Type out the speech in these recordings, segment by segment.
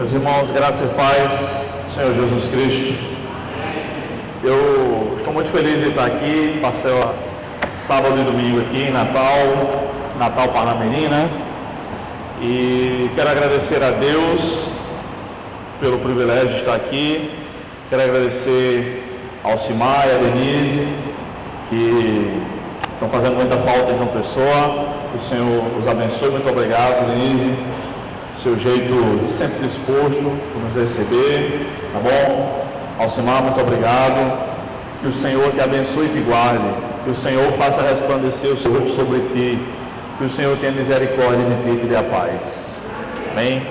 Meus irmãos, graças e paz do Senhor Jesus Cristo. Eu estou muito feliz de estar aqui. Passei o sábado e domingo aqui em Natal Parnamirim, e quero agradecer a Deus pelo privilégio de estar aqui. Quero agradecer ao Alcimar e a Denise, que estão fazendo muita falta em João Pessoa. Que o Senhor os abençoe. Muito obrigado, Denise. Seu jeito sempre disposto por nos receber, tá bom? Alcimar, muito obrigado. Que o Senhor te abençoe e te guarde. Que o Senhor faça resplandecer o seu rosto sobre ti. Que o Senhor tenha misericórdia de ti e te dê a paz. Amém?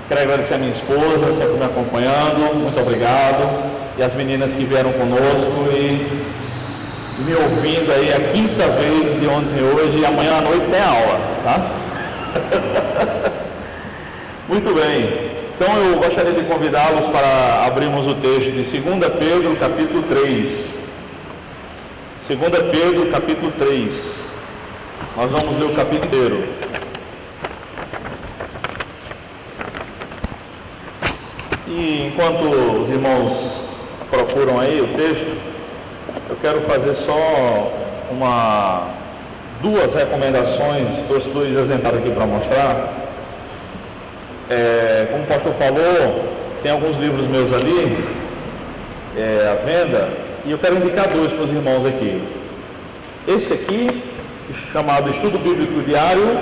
Quero agradecer a minha esposa, sempre me acompanhando. Muito obrigado. E as meninas que vieram conosco e me ouvindo aí a quinta vez de ontem e hoje. E amanhã à noite tem aula, tá? Muito bem. Então eu gostaria de convidá-los para abrirmos o texto de 2 Pedro, capítulo 3. 2 Pedro, capítulo 3. Nós vamos ler o capítulo inteiro. E enquanto os irmãos procuram aí o texto, eu quero fazer só duas recomendações, dois exemplares aqui para mostrar. Como o pastor falou, tem alguns livros meus ali à venda, e eu quero indicar dois para os irmãos aqui. Esse aqui, chamado Estudo Bíblico Diário,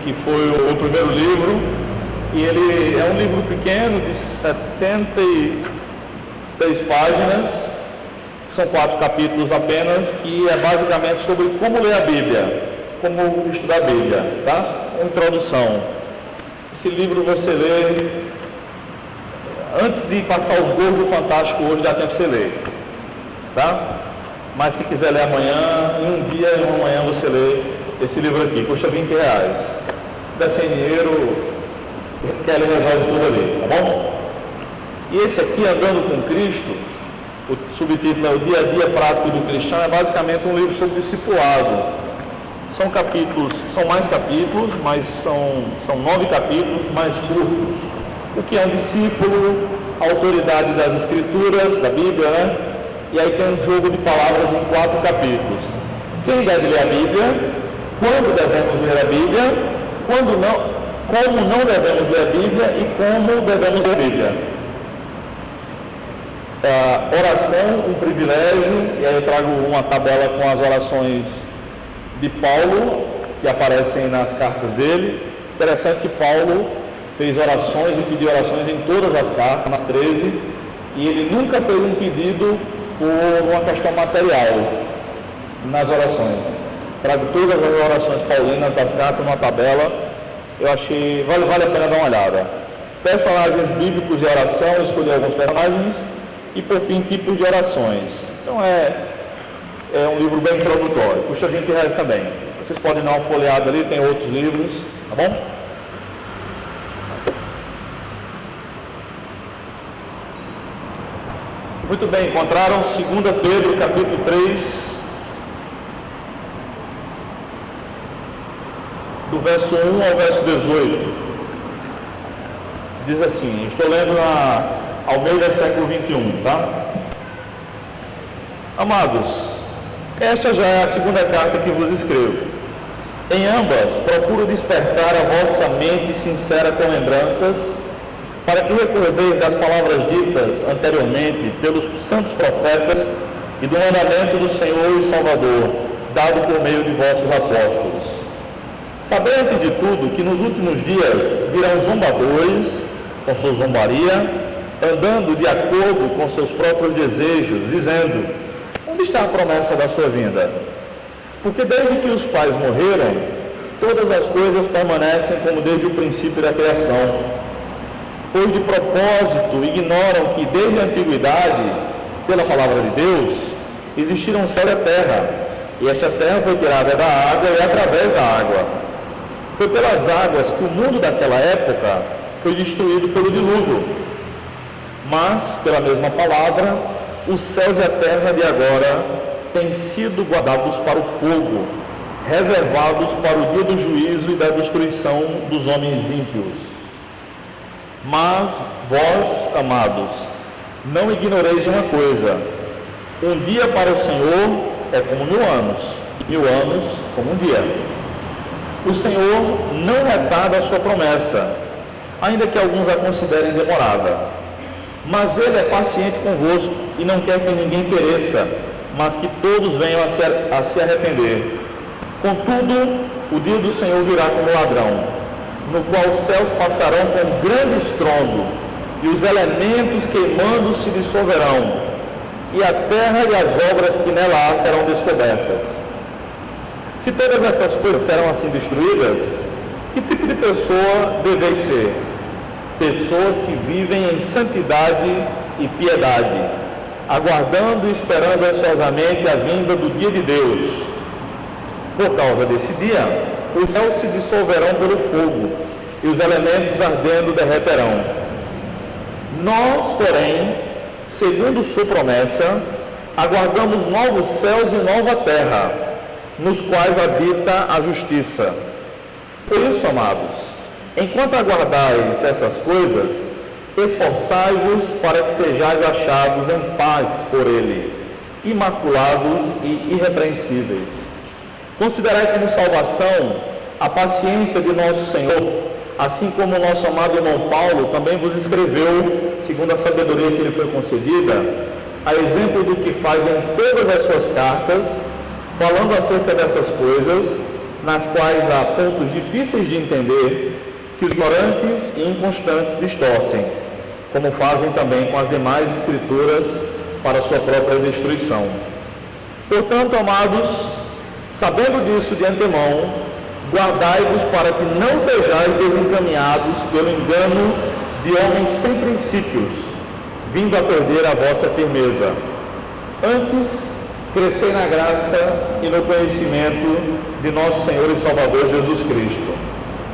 que foi o primeiro livro, e ele é um livro pequeno de 73 páginas, são 4 capítulos apenas, que é basicamente sobre como ler a Bíblia, como estudar a Bíblia, tá? Uma introdução. Esse livro você lê antes de passar os gols do Fantástico hoje, dá tempo de você ler, tá? Mas se quiser ler amanhã, em um dia e uma manhã você lê esse livro aqui, custa R$20. Se der sem dinheiro, Kelly resolve tudo ali, tá bom? E esse aqui, Andando com Cristo, o subtítulo é O Dia a Dia Prático do Cristão, é basicamente um livro sobre discipulado. São capítulos, são mais capítulos, mas são 9 capítulos mais curtos. O que é um discípulo, a autoridade das Escrituras, da Bíblia, né? E aí tem um jogo de palavras em 4 capítulos. Quem deve ler a Bíblia? Quando devemos ler a Bíblia? Quando não? Como não devemos ler a Bíblia e como devemos ler a Bíblia? Oração, um privilégio, e aí eu trago uma tabela com as orações de Paulo, que aparecem nas cartas dele. Interessante que Paulo fez orações e pediu orações em todas as cartas, nas 13, e ele nunca fez um pedido por uma questão material nas orações. Trago todas as orações paulinas das cartas numa tabela. Eu achei, vale a pena dar uma olhada. Personagens bíblicos de oração, escolhi alguns personagens, e por fim, tipos de orações. Então é um livro bem introdutório, custa R$20 também. Vocês podem dar uma folheada ali, tem outros livros, tá bom? Muito bem, encontraram 2 Pedro, capítulo 3, do verso 1 ao verso 18. Diz assim, estou lendo na Almeida século 21, tá? Amados, esta já é a segunda carta que vos escrevo. Em ambas, procuro despertar a vossa mente sincera com lembranças, para que recordeis das palavras ditas anteriormente pelos santos profetas e do mandamento do Senhor e Salvador, dado por meio de vossos apóstolos. Sabei, antes de tudo, que nos últimos dias virão zombadores, com sua zombaria, andando de acordo com seus próprios desejos, dizendo: onde está a promessa da sua vinda? Porque desde que os pais morreram, todas as coisas permanecem como desde o princípio da criação. Pois de propósito ignoram que desde a antiguidade, pela palavra de Deus, existiram um céu e a terra, e esta terra foi tirada da água e através da água. Foi pelas águas que o mundo daquela época foi destruído pelo dilúvio. Mas, pela mesma palavra, os céus e a terra de agora têm sido guardados para o fogo, reservados para o dia do juízo e da destruição dos homens ímpios. Mas vós, amados, não ignoreis de uma coisa: um dia para o Senhor é como 1000 anos, 1000 anos como um dia. O Senhor não retarda a sua promessa, ainda que alguns a considerem demorada, mas Ele é paciente convosco e não quer que ninguém pereça, mas que todos venham a se arrepender. Contudo, o dia do Senhor virá como ladrão, no qual os céus passarão com grande estrondo, e os elementos queimando se dissolverão, e a terra e as obras que nela há serão descobertas. Se todas essas coisas serão assim destruídas, que tipo de pessoa deveis ser? Pessoas que vivem em santidade e piedade, aguardando e esperando ansiosamente a vinda do dia de Deus. Por causa desse dia, os céus se dissolverão pelo fogo, e os elementos ardendo derreterão. Nós, porém, segundo sua promessa, aguardamos novos céus e nova terra, nos quais habita a justiça. Por isso, amados, enquanto aguardais essas coisas, esforçai-vos para que sejais achados em paz por Ele, imaculados e irrepreensíveis. Considerai como salvação a paciência de nosso Senhor, assim como o nosso amado irmão Paulo também vos escreveu, segundo a sabedoria que lhe foi concedida, a exemplo do que faz em todas as suas cartas, falando acerca dessas coisas, nas quais há pontos difíceis de entender, que os ignorantes e inconstantes distorcem, como fazem também com as demais escrituras para sua própria destruição. Portanto, amados, sabendo disso de antemão, guardai-vos para que não sejais desencaminhados pelo engano de homens sem princípios, vindo a perder a vossa firmeza. Antes, crescei na graça e no conhecimento de nosso Senhor e Salvador Jesus Cristo.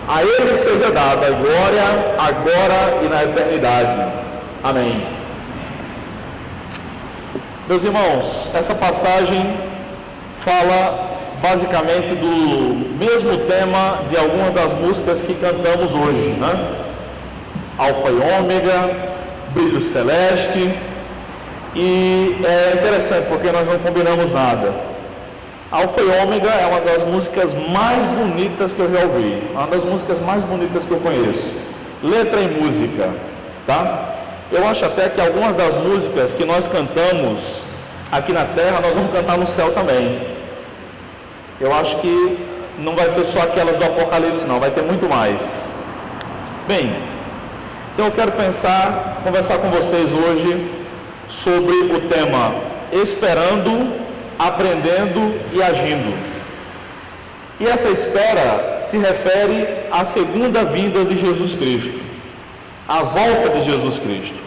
A Ele seja dada a glória, agora e na eternidade. Amém. Meus irmãos, essa passagem fala basicamente do mesmo tema de algumas das músicas que cantamos hoje, né? Alfa e Ômega, Brilho Celeste. E é interessante porque nós não combinamos nada. Alfa e Ômega é uma das músicas mais bonitas que eu já ouvi, uma das músicas mais bonitas que eu conheço, letra e música, tá? Eu acho até que algumas das músicas que nós cantamos aqui na terra, nós vamos cantar no céu também. Eu acho que não vai ser só aquelas do Apocalipse, não, vai ter muito mais. Bem, então eu quero conversar com vocês hoje sobre o tema esperando, aprendendo e agindo. E essa espera se refere à segunda vinda de Jesus Cristo, à volta de Jesus Cristo.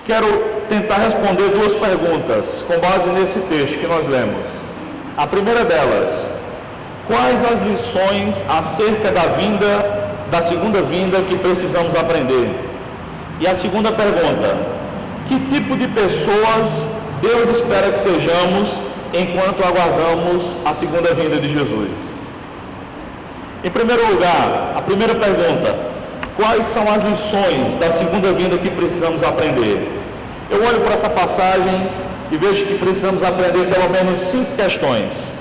Quero tentar responder duas perguntas com base nesse texto que nós lemos. A primeira delas: quais as lições acerca da segunda vinda que precisamos aprender? E a segunda pergunta: que tipo de pessoas Deus espera que sejamos enquanto aguardamos a segunda vinda de Jesus? Em primeiro lugar, a primeira pergunta: quais são as lições da segunda vinda que precisamos aprender? Eu olho para essa passagem e vejo que precisamos aprender pelo menos 5 questões.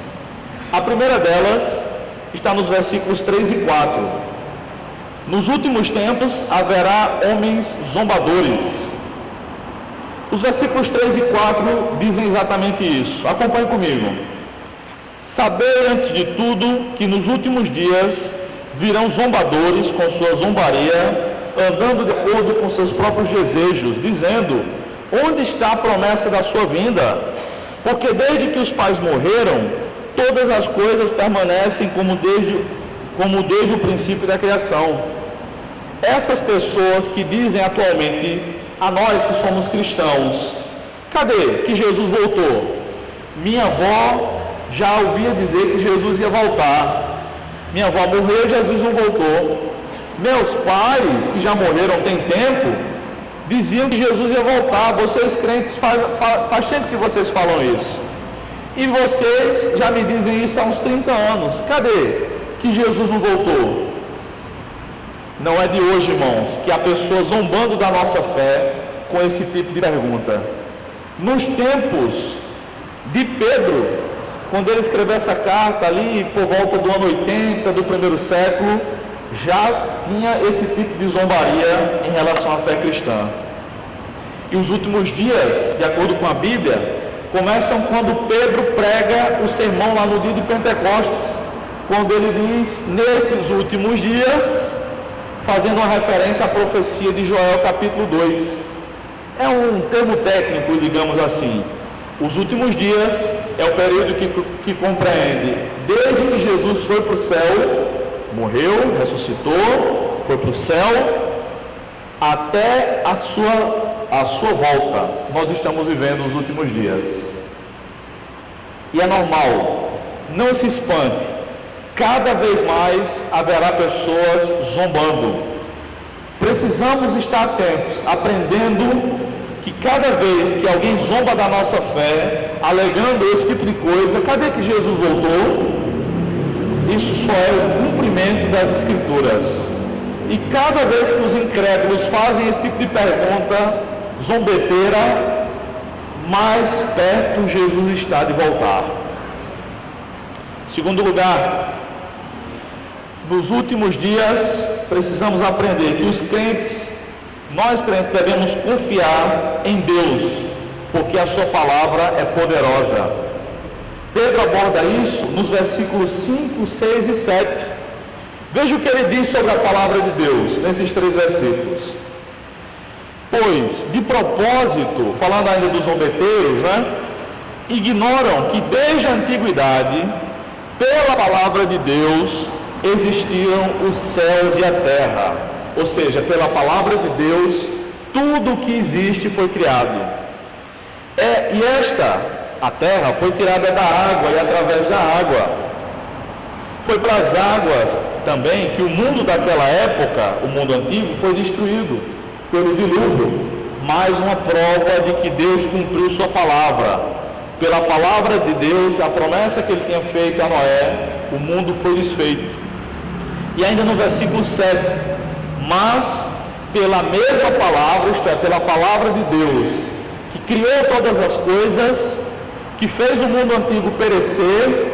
A primeira delas está nos versículos 3 e 4. Nos últimos tempos haverá homens zombadores. Os versículos 3 e 4 dizem exatamente isso. Acompanhe comigo. Sabei antes de tudo que nos últimos dias virão zombadores com sua zombaria, andando de acordo com seus próprios desejos, dizendo: onde está a promessa da sua vinda? Porque desde que os pais morreram, todas as coisas permanecem como desde o princípio da criação. Essas pessoas que dizem atualmente a nós que somos cristãos: cadê que Jesus voltou? Minha avó já ouvia dizer que Jesus ia voltar. Minha avó morreu e Jesus não voltou. Meus pais, que já morreram tem tempo, diziam que Jesus ia voltar. Vocês crentes faz tempo que vocês falam isso. E vocês já me dizem isso há uns 30 anos. Cadê que Jesus não voltou? Não é de hoje, irmãos, que há pessoas zombando da nossa fé com esse tipo de pergunta. Nos tempos de Pedro, quando ele escreveu essa carta ali por volta do ano 80 do primeiro século, já tinha esse tipo de zombaria em relação à fé cristã. E os últimos dias, de acordo com a Bíblia, começam quando Pedro prega o sermão lá no dia de Pentecostes, quando ele diz, nesses últimos dias, fazendo uma referência à profecia de Joel capítulo 2. É um termo técnico, digamos assim. Os últimos dias é o período que compreende desde que Jesus foi para o céu, morreu, ressuscitou, foi para o céu, até a sua volta. Nós estamos vivendo os últimos dias. E é normal, não se espante, cada vez mais haverá pessoas zombando. Precisamos estar atentos, aprendendo que cada vez que alguém zomba da nossa fé, alegando esse tipo de coisa, cadê que Jesus voltou? Isso só é o cumprimento das Escrituras. E cada vez que os incrédulos fazem esse tipo de pergunta zombeteira, mais perto Jesus está de voltar. Segundo lugar, nos últimos dias precisamos aprender que os crentes, nós crentes, devemos confiar em Deus, porque a sua palavra é poderosa. Pedro aborda isso nos versículos 5, 6 e 7. Veja o que ele diz sobre a palavra de Deus, nesses 3 versículos. Pois, de propósito, falando ainda dos zombeteiros, ignoram que desde a antiguidade, pela palavra de Deus, existiam os céus e a terra. Ou seja, pela palavra de Deus, tudo o que existe foi criado. E a terra, foi tirada da água e através da água. Foi para as águas também que o mundo daquela época, o mundo antigo, foi destruído pelo dilúvio. Mais uma prova de que Deus cumpriu sua palavra. Pela palavra de Deus, a promessa que ele tinha feito a Noé, o mundo foi desfeito. E ainda no versículo 7, mas pela mesma palavra, isto é, pela palavra de Deus, que criou todas as coisas, que fez o mundo antigo perecer,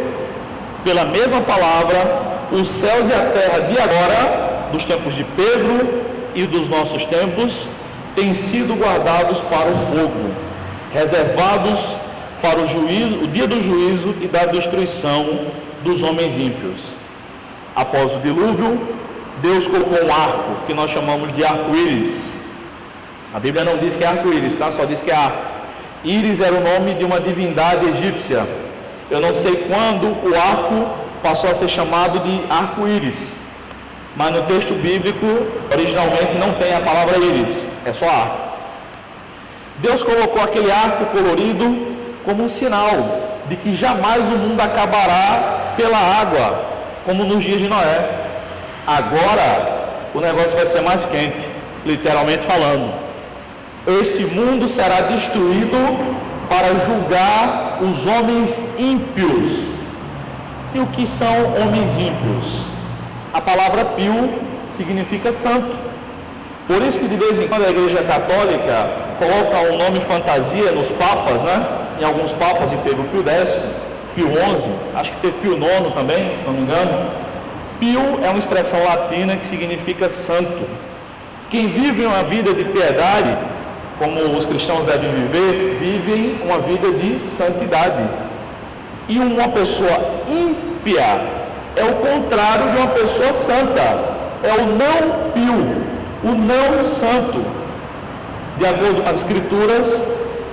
pela mesma palavra, os céus e a terra de agora, dos tempos de Pedro e dos nossos tempos, têm sido guardados para o fogo, reservados para o juízo, o dia do juízo e da destruição dos homens ímpios. Após o dilúvio, Deus colocou um arco, que nós chamamos de arco-íris. A Bíblia não diz que é arco-íris, tá? Só diz que é arco. Íris era o nome de uma divindade egípcia. Eu não sei quando o arco passou a ser chamado de arco-íris, mas no texto bíblico, originalmente não tem a palavra íris, é só arco. Deus colocou aquele arco colorido como um sinal de que jamais o mundo acabará pela água, como nos dias de Noé. Agora o negócio vai ser mais quente, literalmente falando. Este mundo será destruído para julgar os homens ímpios. E o que são homens ímpios? A palavra pio significa santo. Por isso que de vez em quando a Igreja Católica coloca um nome fantasia nos papas, em alguns papas, e teve o Pio X, Pio XI, acho que teve Pio IX também, se não me engano. Pio é uma expressão latina que significa santo. Quem vive uma vida de piedade, como os cristãos devem viver, vivem uma vida de santidade. E uma pessoa ímpia é o contrário de uma pessoa santa, é o não pio, o não santo. De acordo com as Escrituras,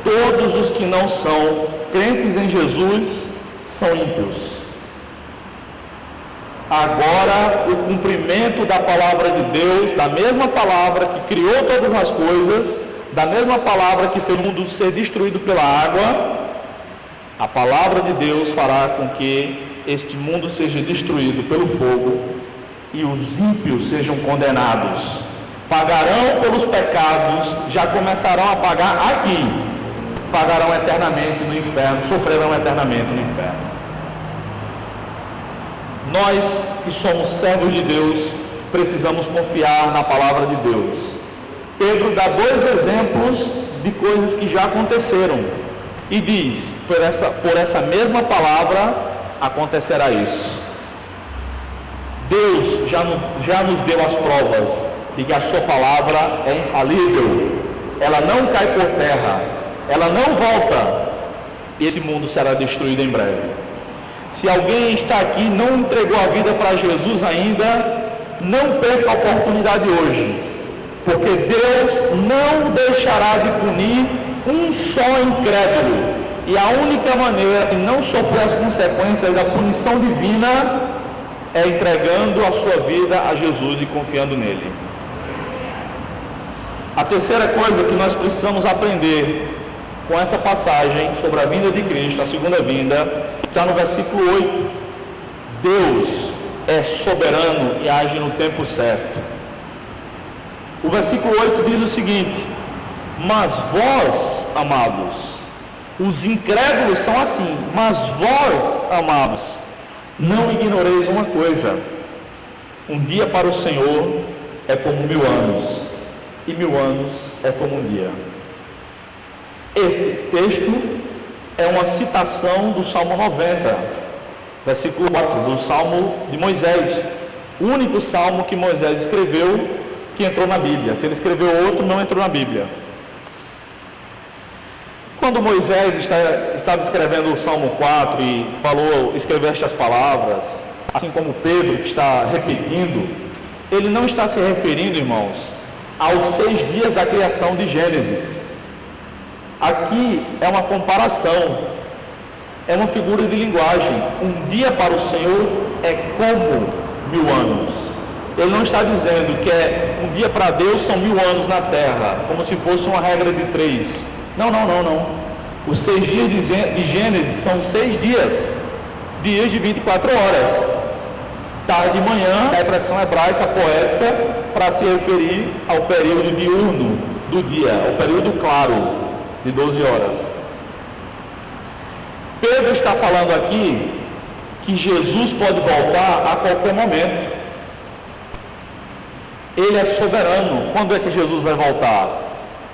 todos os que não são crentes em Jesus são ímpios. Agora, o cumprimento da palavra de Deus, da mesma palavra que criou todas as coisas, da mesma palavra que fez o mundo ser destruído pela água, a palavra de Deus fará com que este mundo seja destruído pelo fogo e os ímpios sejam condenados. Pagarão pelos pecados, já começarão a pagar aqui, pagarão eternamente no inferno, sofrerão eternamente no inferno. Nós que somos servos de Deus, precisamos confiar na palavra de Deus. Pedro dá dois exemplos de coisas que já aconteceram e diz: por essa mesma palavra acontecerá isso. Deus já nos deu as provas de que a sua palavra é infalível, ela não cai por terra, ela não volta, e esse mundo será destruído em breve. Se alguém está aqui e não entregou a vida para Jesus ainda, não perca a oportunidade hoje, porque Deus não deixará de punir um só incrédulo, e a única maneira de não sofrer as consequências da punição divina é entregando a sua vida a Jesus e confiando nele. A terceira coisa que nós precisamos aprender com essa passagem sobre a vinda de Cristo, a segunda vinda, está no versículo 8. Deus é soberano e age no tempo certo. O versículo 8 diz o seguinte: mas vós, amados, os incrédulos são assim, mas vós, amados, não ignoreis uma coisa: um dia para o Senhor é como 1000 anos, e 1000 anos é como um dia. Este texto é uma citação do Salmo 90, versículo 4, do Salmo de Moisés, o único salmo que Moisés escreveu que entrou na Bíblia. Se ele escreveu outro, não entrou na Bíblia. Quando Moisés estava escrevendo o Salmo 4 e escreveu estas palavras, assim como Pedro, que está repetindo, ele não está se referindo, irmãos, aos 6 dias da criação de Gênesis. Aqui é uma comparação, é uma figura de linguagem. Um dia para o Senhor é como 1000 anos. Ele não está dizendo que um dia para Deus são 1000 anos na terra, como se fosse uma regra de 3. Não. Os 6 dias de Gênesis são 6 dias de 24 horas. Tarde e manhã é a expressão hebraica poética para se referir ao período diurno do dia, ao período claro de 12 horas. Pedro está falando aqui que Jesus pode voltar a qualquer momento. Ele é soberano. Quando é que Jesus vai voltar?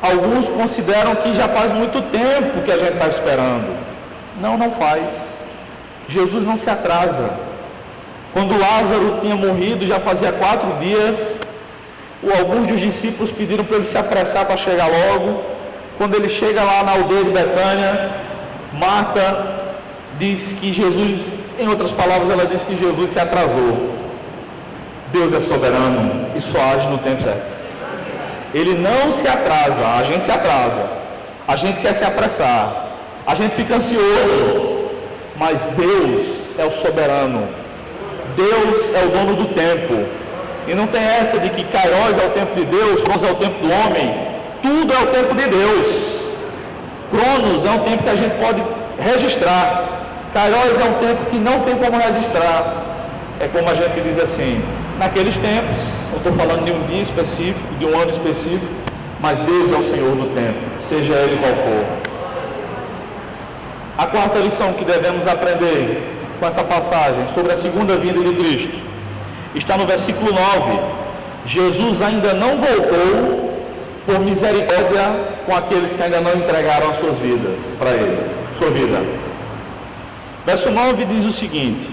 Alguns consideram que já faz muito tempo que a gente está esperando. Não faz. Jesus não se atrasa. Quando Lázaro tinha morrido, já fazia 4 dias, alguns dos discípulos pediram para ele se apressar para chegar logo. Quando ele chega lá na aldeia de Betânia, Marta diz que Jesus, em outras palavras, ela diz que Jesus se atrasou. Deus é soberano e só age no tempo certo. Ele não se atrasa, a gente se atrasa, a gente quer se apressar, a gente fica ansioso, mas Deus é o soberano, Deus é o dono do tempo, e não tem essa de que Kairos é o tempo de Deus, Cronos é o tempo do homem. Tudo é o tempo de Deus. Cronos é um tempo que a gente pode registrar, Kairos é um tempo que não tem como registrar. É como a gente diz assim, naqueles tempos, não estou falando de um dia específico, de um ano específico, mas Deus é o Senhor do tempo, seja Ele qual for. A quarta lição que devemos aprender com essa passagem sobre a segunda vinda de Cristo está no versículo 9. Jesus ainda não voltou por misericórdia com aqueles que ainda não entregaram as suas vidas para Ele, sua vida. Verso 9 diz o seguinte: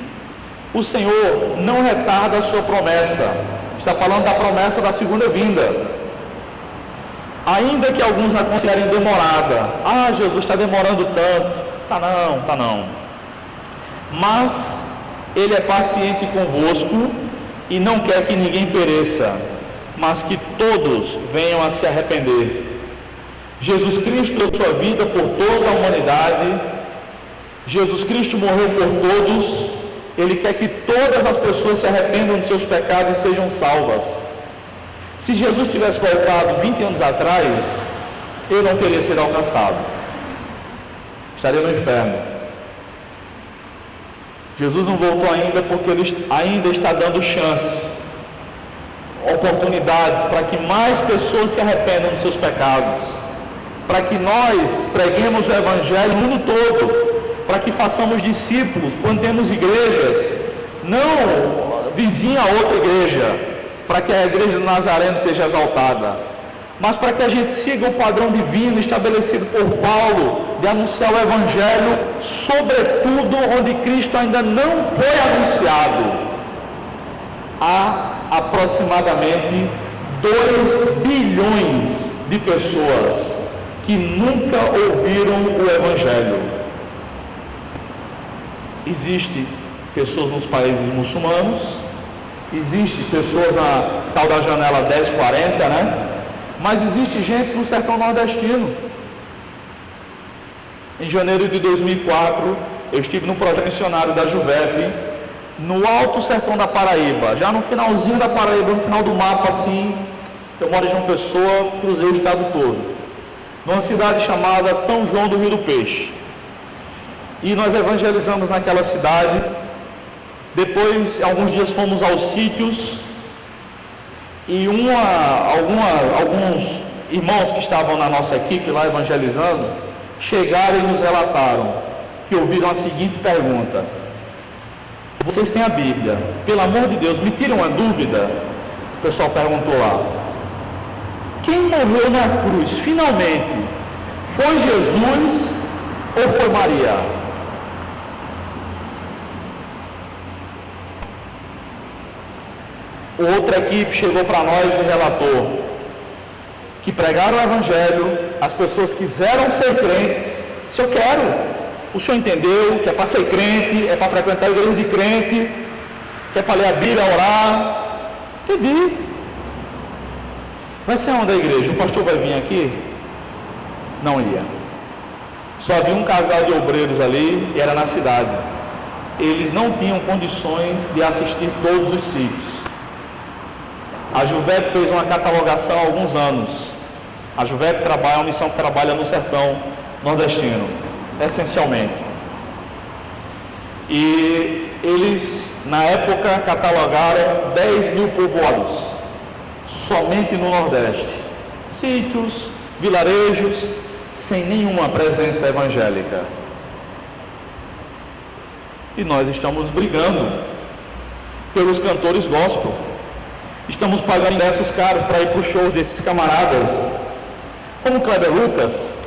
o Senhor não retarda a sua promessa. Está falando da promessa da segunda vinda. Ainda que alguns a considerem demorada. Jesus está demorando tanto. Tá não. Mas Ele é paciente convosco e não quer que ninguém pereça, mas que todos venham a se arrepender. Jesus Cristo deu sua vida por toda a humanidade. Jesus Cristo morreu por todos. Ele quer que todas as pessoas se arrependam de seus pecados e sejam salvas. Se Jesus tivesse voltado 20 anos atrás, eu não teria sido alcançado, estaria no inferno. Jesus não voltou ainda porque Ele ainda está dando chance, oportunidades para que mais pessoas se arrependam dos seus pecados, para que nós preguemos o Evangelho no mundo todo, para que façamos discípulos, plantemos igrejas, não vizinha a outra igreja, para que a igreja do Nazareno seja exaltada, mas para que a gente siga o padrão divino estabelecido por Paulo, de anunciar o Evangelho, sobretudo onde Cristo ainda não foi anunciado. Há aproximadamente 2 bilhões de pessoas que nunca ouviram o Evangelho. Existem pessoas nos países muçulmanos, existem pessoas na tal da janela 1040, né? Mas existe gente no sertão nordestino. Em janeiro de 2004, eu estive no projeto missionário da Juvep, no alto sertão da Paraíba, já no finalzinho da Paraíba, no final do mapa assim. Eu moro em João Pessoa, cruzei o estado todo, numa cidade chamada São João do Rio do Peixe. E nós evangelizamos naquela cidade. Depois, alguns dias fomos aos sítios, e alguns irmãos que estavam na nossa equipe lá evangelizando, chegaram e nos relataram que ouviram a seguinte pergunta: vocês têm a Bíblia, pelo amor de Deus, me tiram uma dúvida. O pessoal perguntou lá: quem morreu na cruz finalmente, foi Jesus ou foi Maria? Outra equipe chegou para nós e relatou que pregaram o Evangelho, as pessoas quiseram ser crentes. Se eu quero, o senhor entendeu que é para ser crente, é para frequentar a igreja de crente, que é para ler a Bíblia, orar. Entendi. Vai ser onde a igreja? O pastor vai vir aqui? Não ia. Só havia um casal de obreiros ali, e era na cidade. Eles não tinham condições de assistir todos os sítios. A Juvep fez uma catalogação há alguns anos. A Juvep é uma missão que trabalha no sertão nordestino, essencialmente. E eles, na época, catalogaram 10 mil povoados, somente no Nordeste. Sítios, vilarejos, sem nenhuma presença evangélica. E nós estamos brigando pelos cantores gospel. Estamos pagando ingressos caros para ir para o show desses camaradas, como Kleber Lucas,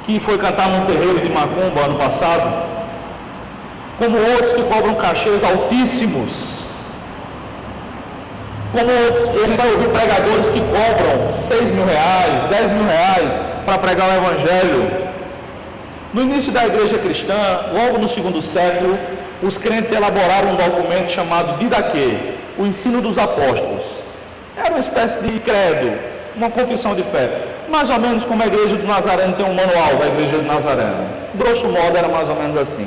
que foi cantar num terreiro de Macumba ano passado, como outros que cobram cachês altíssimos, como outros, a gente vai ouvir pregadores que cobram 6 mil reais, 10 mil reais para pregar o Evangelho. No início da igreja cristã, logo no 2º século, os crentes elaboraram um documento chamado Didaquê, o ensino dos apóstolos. Era uma espécie de credo, uma confissão de fé, mais ou menos como a igreja do Nazareno tem um manual da igreja do Nazareno. Grosso modo era mais ou menos assim.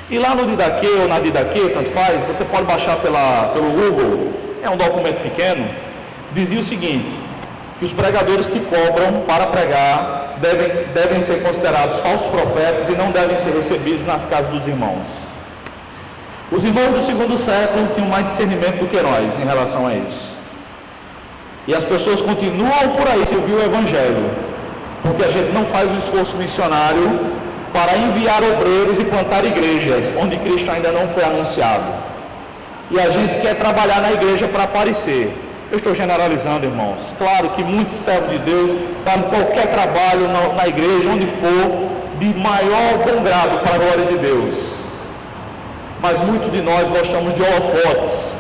E lá no Didaquê ou na Didaquê, tanto faz, você pode baixar pelo Google, é um documento pequeno, dizia o seguinte: que os pregadores que cobram para pregar devem ser considerados falsos profetas e não devem ser recebidos nas casas dos irmãos. Os irmãos do 2º século tinham mais discernimento do que nós em relação a isso. E as pessoas continuam por aí se ouvir o Evangelho, porque a gente não faz o esforço missionário para enviar obreiros e plantar igrejas onde Cristo ainda não foi anunciado. E a gente quer trabalhar na igreja para aparecer. Eu estou generalizando, irmãos. Claro que muitos servos de Deus fazem qualquer trabalho na igreja, onde for, de maior bom grado para a glória de Deus. Mas muitos de nós gostamos de holofotes,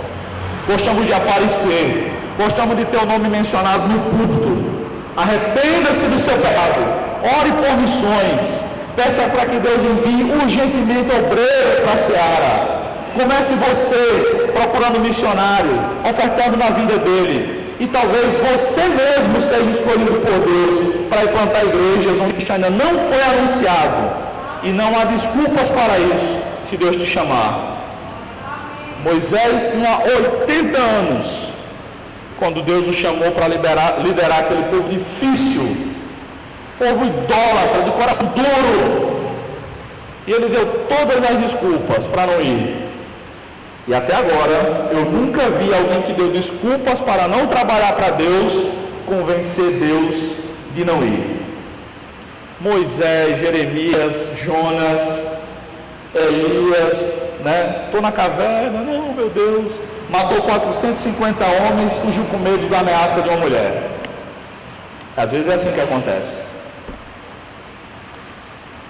gostamos de aparecer, gostamos de ter o nome mencionado no púlpito. Arrependa-se do seu pecado, ore por missões, peça para que Deus envie urgentemente obreiros para a seara. Comece você procurando missionário, ofertando na vida dele, e talvez você mesmo seja escolhido por Deus para ir plantar igrejas onde Cristo ainda não foi anunciado, e não há desculpas para isso, se Deus te chamar. Moisés tinha 80 anos quando Deus o chamou para liderar aquele povo difícil, povo idólatra, de coração duro, e ele deu todas as desculpas para não ir. E até agora eu nunca vi alguém que deu desculpas para não trabalhar para Deus convencer Deus de não ir. Moisés, Jeremias, Jonas, Elias, né? Estou na caverna, não, meu Deus. matou 450 homens, fugiu com medo da ameaça de uma mulher. Às vezes é assim que acontece.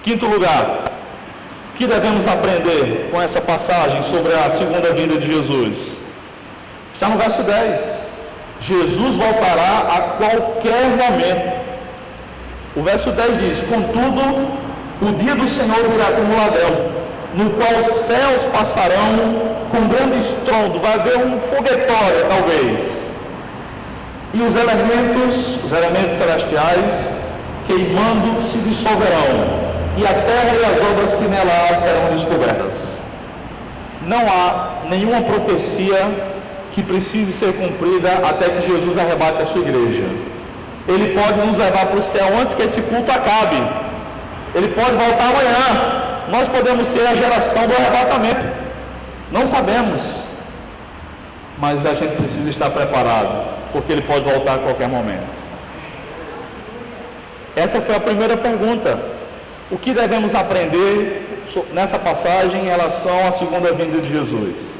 Quinto lugar, o que devemos aprender com essa passagem sobre a segunda vinda de Jesus? Está no verso 10. Jesus voltará a qualquer momento. O verso 10 diz: contudo, o dia do Senhor virá como ladrão, no qual os céus passarão com grande estrondo, vai haver um foguetório talvez, e os elementos celestiais queimando se dissolverão, e a terra e as obras que nela há serão descobertas. Não há nenhuma profecia que precise ser cumprida até que Jesus arrebate a sua igreja. Ele pode nos levar para o céu antes que esse culto acabe. Ele pode voltar amanhã. Nós podemos ser a geração do arrebatamento. Não sabemos. Mas a gente precisa estar preparado, porque ele pode voltar a qualquer momento. Essa foi a primeira pergunta. O que devemos aprender nessa passagem em relação à segunda vinda de Jesus?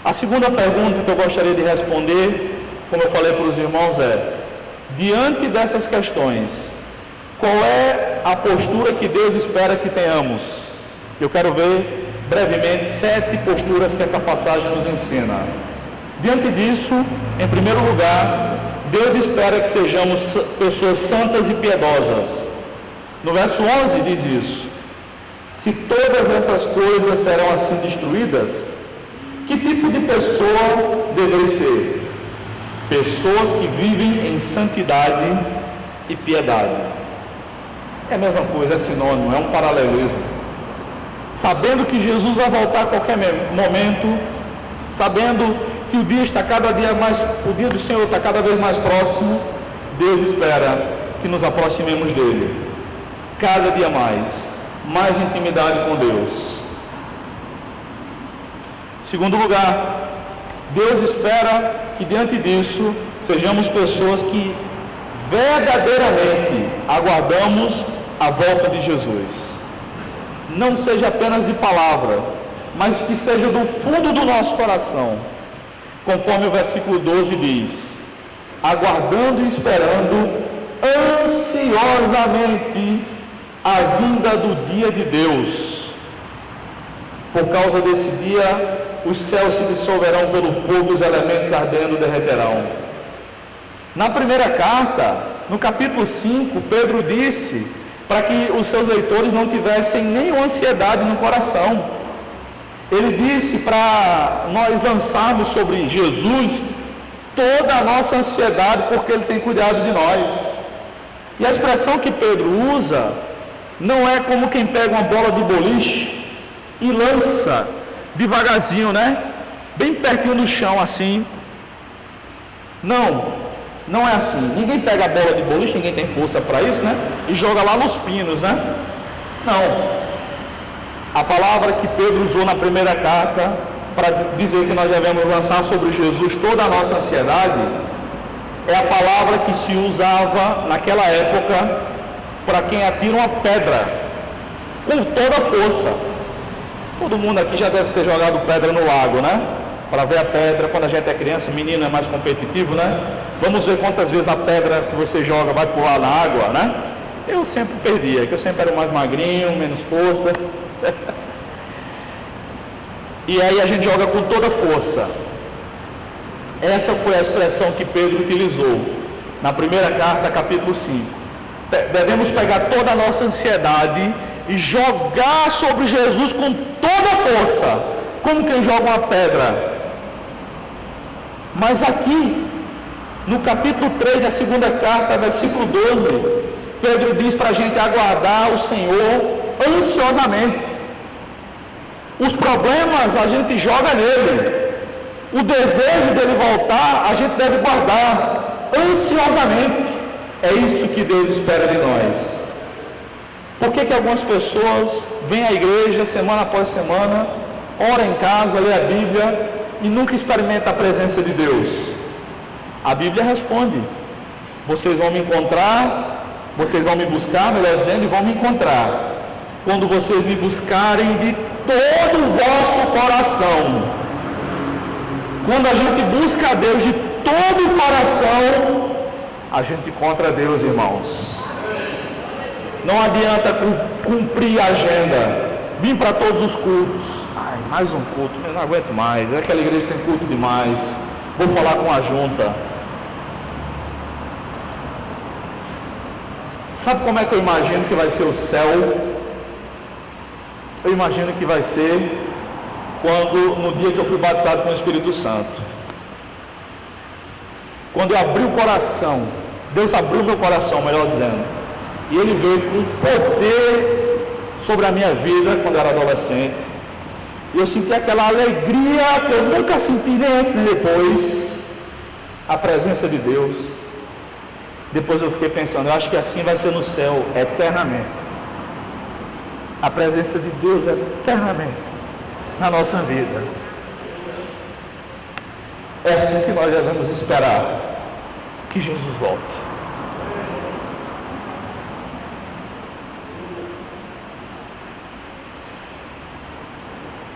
A segunda pergunta que eu gostaria de responder, como eu falei para os irmãos, é: diante dessas questões, qual é a postura que Deus espera que tenhamos? Eu quero ver brevemente 7 posturas que essa passagem nos ensina. Diante disso, em primeiro lugar, Deus espera que sejamos pessoas santas e piedosas. No verso 11 diz isso: se todas essas coisas serão assim destruídas, que tipo de pessoa deveria ser? Pessoas que vivem em santidade e piedade. É a mesma coisa, é sinônimo, é um paralelismo. Sabendo que Jesus vai voltar a qualquer momento, sabendo que o dia do Senhor está cada vez mais próximo, Deus espera que nos aproximemos dele, cada dia mais intimidade com Deus. Segundo lugar, Deus espera que diante disso sejamos pessoas que verdadeiramente aguardamos a volta de Jesus. Não seja apenas de palavra, mas que seja do fundo do nosso coração, conforme o versículo 12 diz: aguardando e esperando ansiosamente a vinda do dia de Deus. Por causa desse dia, os céus se dissolverão pelo fogo, os elementos ardendo derreterão. Na primeira carta, no capítulo 5, Pedro disse para que os seus leitores não tivessem nenhuma ansiedade no coração. Ele disse para nós lançarmos sobre Jesus toda a nossa ansiedade, porque Ele tem cuidado de nós. E a expressão que Pedro usa não é como quem pega uma bola de boliche e lança devagarzinho, né? Bem pertinho do chão, assim. Não é assim. Ninguém pega a bola de boliche, ninguém tem força para isso, né? E joga lá nos pinos, né? Não. A palavra que Pedro usou na primeira carta para dizer que nós devemos lançar sobre Jesus toda a nossa ansiedade é a palavra que se usava naquela época para quem atira uma pedra com toda a força. Todo mundo aqui já deve ter jogado pedra no lago, né? Para ver a pedra, quando a gente é criança, o menino é mais competitivo, né? Vamos ver quantas vezes a pedra que você joga vai pular na água, né? Eu sempre perdia, que eu sempre era mais magrinho, menos força. E aí a gente joga com toda a força. Essa foi a expressão que Pedro utilizou na primeira carta, capítulo 5. Devemos pegar toda a nossa ansiedade e jogar sobre Jesus com toda a força, como quem joga uma pedra. Mas aqui, no capítulo 3 da segunda carta, versículo 12, Pedro diz para a gente aguardar o Senhor ansiosamente. Os problemas a gente joga nele, o desejo dele voltar a gente deve guardar ansiosamente. É isso que Deus espera de nós. Por que algumas pessoas vêm à igreja semana após semana, oram em casa, lê a Bíblia e nunca experimentam a presença de Deus? A Bíblia responde: vocês vão me encontrar, vocês vão me buscar, melhor dizendo, e vão me encontrar quando vocês me buscarem de todo o vosso coração. Quando a gente busca a Deus de todo o coração, a gente encontra Deus, irmãos. Não adianta cumprir a agenda, vir para todos os cultos. Ai, mais um culto, eu não aguento mais. Aquela igreja tem culto demais. Vou falar com a junta. Sabe como é que eu imagino que vai ser o céu? Eu imagino que vai ser no dia que eu fui batizado com o Espírito Santo. Quando eu abri o coração, Deus abriu meu coração, melhor dizendo, e Ele veio com poder sobre a minha vida quando eu era adolescente. E eu senti aquela alegria que eu nunca senti nem antes nem depois, a presença de Deus. Depois eu fiquei pensando, eu acho que assim vai ser no céu eternamente. A presença de Deus eternamente na nossa vida. É assim que nós devemos esperar que Jesus volte.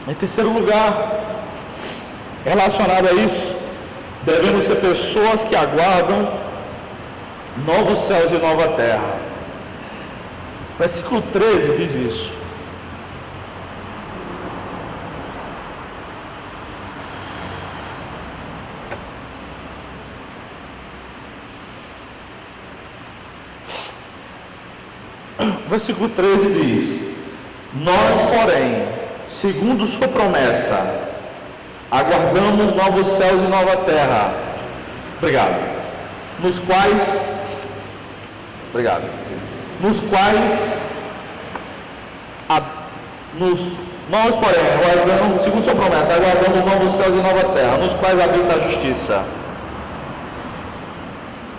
Em terceiro lugar, relacionado a isso, devemos ser pessoas que aguardam novos céus e nova terra. Versículo 13 diz isso. Versículo 13 diz: nós, porém, segundo sua promessa, aguardamos novos céus e nova terra. Obrigado. Nos quais, nós, porém, aguardamos, segundo sua promessa, aguardamos novos céus e nova terra, nos quais habita a justiça.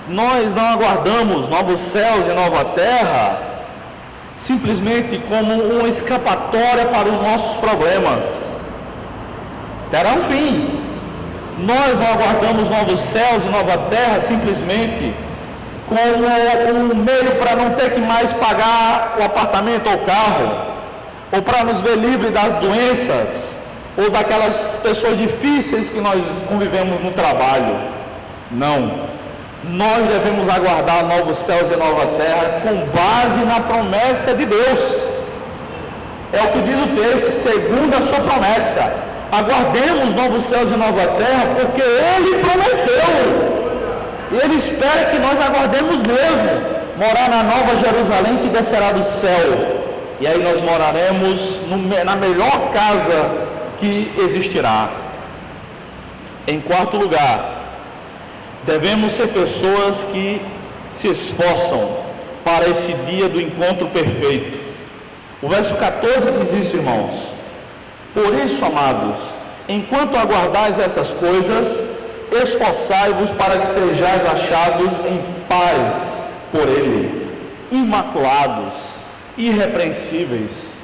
Nós não aguardamos novos céus e nova terra simplesmente como uma escapatória para os nossos problemas. Terá um fim. Nós não aguardamos novos céus e nova terra simplesmente como um meio para não ter que mais pagar o apartamento ou o carro, ou para nos ver livres das doenças, ou daquelas pessoas difíceis que nós convivemos no trabalho. Não. Nós devemos aguardar novos céus e nova terra com base na promessa de Deus. É o que diz o texto, segundo a sua promessa. Aguardemos novos céus e nova terra, porque Ele prometeu. E Ele espera que nós aguardemos mesmo. Morar na nova Jerusalém que descerá do céu. E aí nós moraremos na melhor casa que existirá. Em quarto lugar, devemos ser pessoas que se esforçam para esse dia do encontro perfeito. O verso 14 diz isso, irmãos. Por isso, amados, enquanto aguardais essas coisas, esforçai-vos para que sejais achados em paz por Ele, imaculados, irrepreensíveis.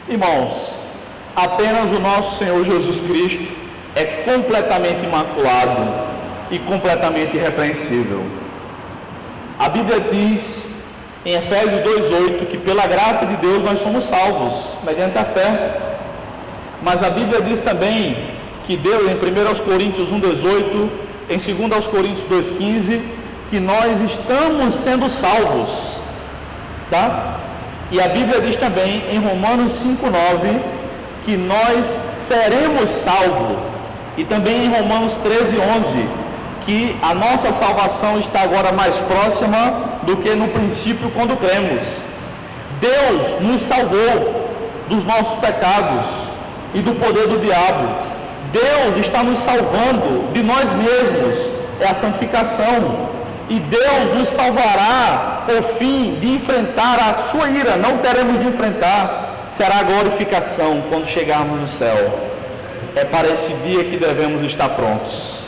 Irmãos, apenas o nosso Senhor Jesus Cristo é completamente imaculado e completamente irrepreensível. A Bíblia diz em Efésios 2:8 que pela graça de Deus nós somos salvos mediante a fé. Mas a Bíblia diz também que Deus, em 1 Coríntios 1:18, em 2 Coríntios 2:15, que nós estamos sendo salvos, tá? E a Bíblia diz também em Romanos 5:9 que nós seremos salvos, e também em Romanos 13:11 que a nossa salvação está agora mais próxima do que no princípio quando cremos. Deus nos salvou dos nossos pecados e do poder do diabo. Deus está nos salvando de nós mesmos, é a santificação. E Deus nos salvará por fim de enfrentar a sua ira. Não teremos de enfrentar, será a glorificação quando chegarmos no céu. É para esse dia que devemos estar prontos.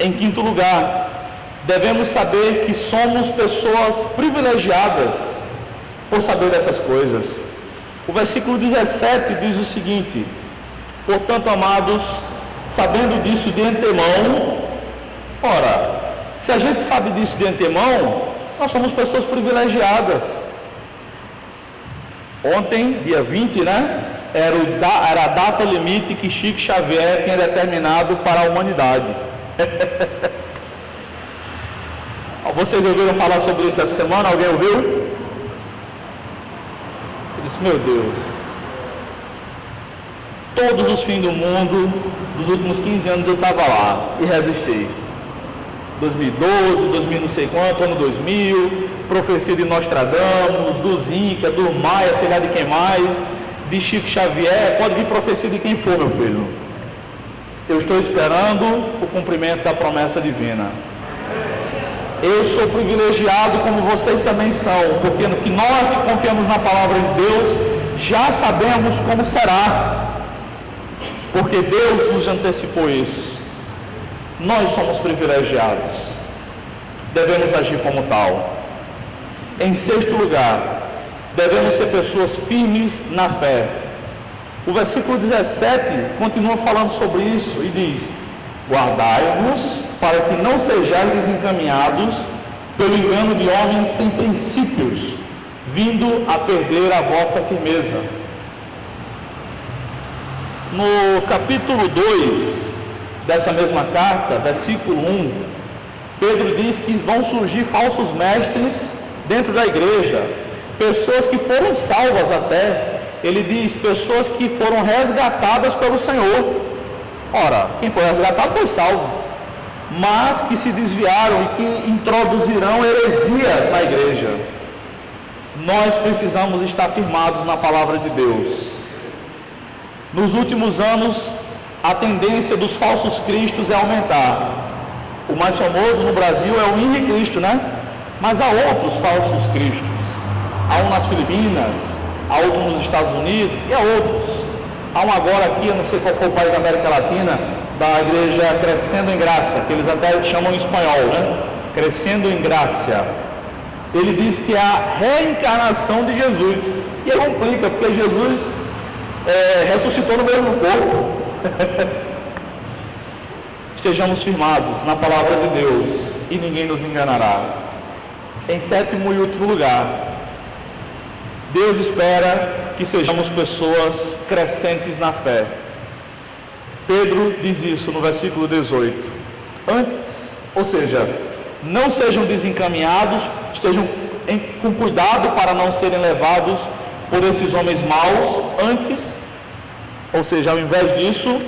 Em quinto lugar, devemos saber que somos pessoas privilegiadas por saber dessas coisas. O versículo 17 diz o seguinte: portanto, amados, sabendo disso de antemão, ora, se a gente sabe disso de antemão, nós somos pessoas privilegiadas. Ontem, dia 20, era a data limite que Chico Xavier tinha determinado para a humanidade. Vocês ouviram falar sobre isso essa semana? Alguém ouviu? Eu disse, meu Deus, todos os fins do mundo, dos últimos 15 anos eu estava lá e resisti. 2012, 2000 não sei quanto, ano 2000, profecia de Nostradamus, dos Incas, do Maia, sei lá de quem mais, de Chico Xavier, pode vir profecia de quem for, meu filho. Eu estou esperando o cumprimento da promessa divina. Eu sou privilegiado como vocês também são, porque que nós que confiamos na palavra de Deus, já sabemos como será, porque Deus nos antecipou isso. Nós somos privilegiados, devemos agir como tal. Em sexto lugar, devemos ser pessoas firmes na fé. O versículo 17 continua falando sobre isso e diz: guardai-vos para que não sejais desencaminhados pelo engano de homens sem princípios, vindo a perder a vossa firmeza. No capítulo 2 dessa mesma carta, versículo 1, Pedro diz que vão surgir falsos mestres dentro da igreja, pessoas que foram salvas até. Ele diz, pessoas que foram resgatadas pelo Senhor. Ora, quem foi resgatado foi salvo, mas que se desviaram e que introduzirão heresias na igreja. Nós precisamos estar firmados na palavra de Deus. Nos últimos anos, a tendência dos falsos cristos é aumentar. O mais famoso no Brasil é o Henrique Cristo, né? Mas há outros falsos cristos. Há um nas Filipinas, há outro nos Estados Unidos e há outros. Há um agora aqui, eu não sei qual foi o país da América Latina, da igreja Crescendo em Graça, que eles até chamam em espanhol, né? Crescendo em Graça. Ele diz que é a reencarnação de Jesus. E aí complica, porque Jesus ressuscitou no mesmo corpo. Estejamos firmados na palavra de Deus e ninguém nos enganará. Em sétimo e último lugar, Deus espera que sejamos pessoas crescentes na fé. Pedro diz isso no versículo 18. Antes, ou seja, não sejam desencaminhados, estejam com cuidado para não serem levados por esses homens maus. Antes, ou seja, ao invés disso,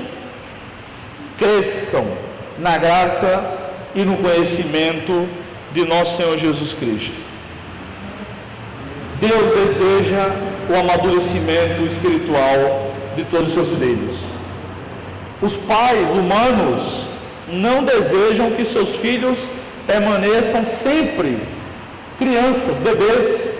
cresçam na graça e no conhecimento de nosso Senhor Jesus Cristo. Deus deseja o amadurecimento espiritual de todos os seus filhos. Os pais humanos não desejam que seus filhos permaneçam sempre crianças, bebês,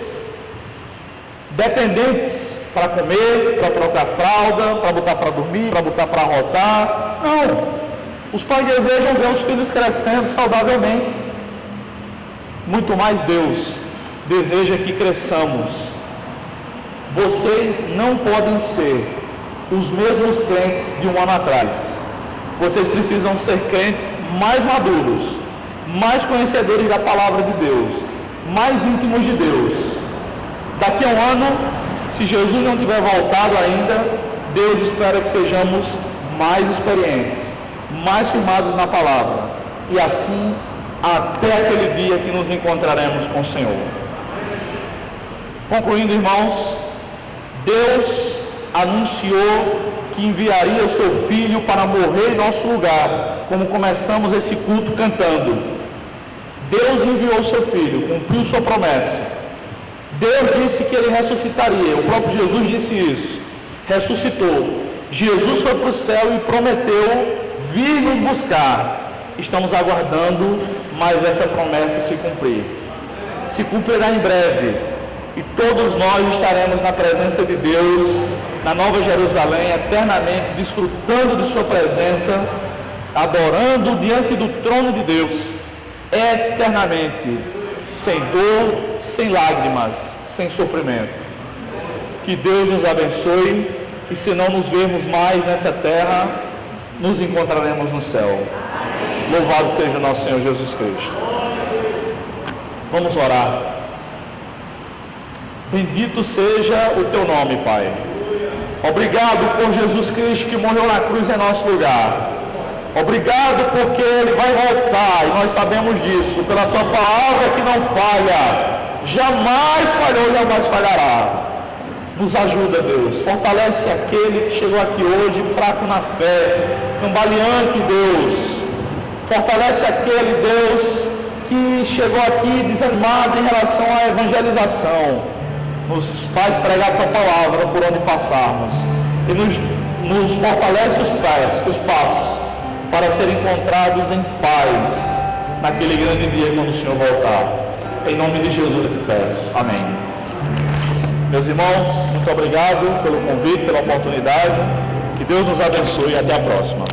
dependentes para comer, para trocar fralda, para botar para dormir, para botar para arrotar. Não. Os pais desejam ver os filhos crescendo saudavelmente. Muito mais Deus deseja que cresçamos. Vocês não podem ser os mesmos crentes de um ano atrás. Vocês precisam ser crentes mais maduros, mais conhecedores da palavra de Deus, mais íntimos de Deus. Daqui a um ano, se Jesus não tiver voltado ainda, Deus espera que sejamos mais experientes, mais firmados na palavra, e assim até aquele dia que nos encontraremos com o Senhor. Concluindo, irmãos, Deus anunciou que enviaria o seu Filho para morrer em nosso lugar, como começamos esse culto cantando. Deus enviou o seu Filho, cumpriu sua promessa. Deus disse que ele ressuscitaria, o próprio Jesus disse isso, ressuscitou. Jesus foi para o céu e prometeu vir nos buscar. Estamos aguardando, mas essa promessa se cumprir. Se cumprirá em breve, e todos nós estaremos na presença de Deus, na Nova Jerusalém, eternamente desfrutando de sua presença, adorando diante do trono de Deus, eternamente, sem dor, sem lágrimas, sem sofrimento. Que Deus nos abençoe, e se não nos vermos mais nessa terra, nos encontraremos no céu. Louvado seja o nosso Senhor Jesus Cristo. Vamos orar. Bendito seja o teu nome, Pai. Obrigado por Jesus Cristo que morreu na cruz em nosso lugar. Obrigado porque Ele vai voltar, e nós sabemos disso, pela Tua palavra que não falha, jamais falhou, jamais falhará. Nos ajuda, Deus, fortalece aquele que chegou aqui hoje fraco na fé, cambaleante, Deus. Fortalece aquele, Deus, que chegou aqui desanimado em relação à evangelização. Nos faz pregar a Tua palavra por onde passarmos, e nos fortalece os passos, para serem encontrados em paz, naquele grande dia quando o Senhor voltar. Em nome de Jesus eu te peço. Amém. Meus irmãos, muito obrigado pelo convite, pela oportunidade. Que Deus nos abençoe e até a próxima.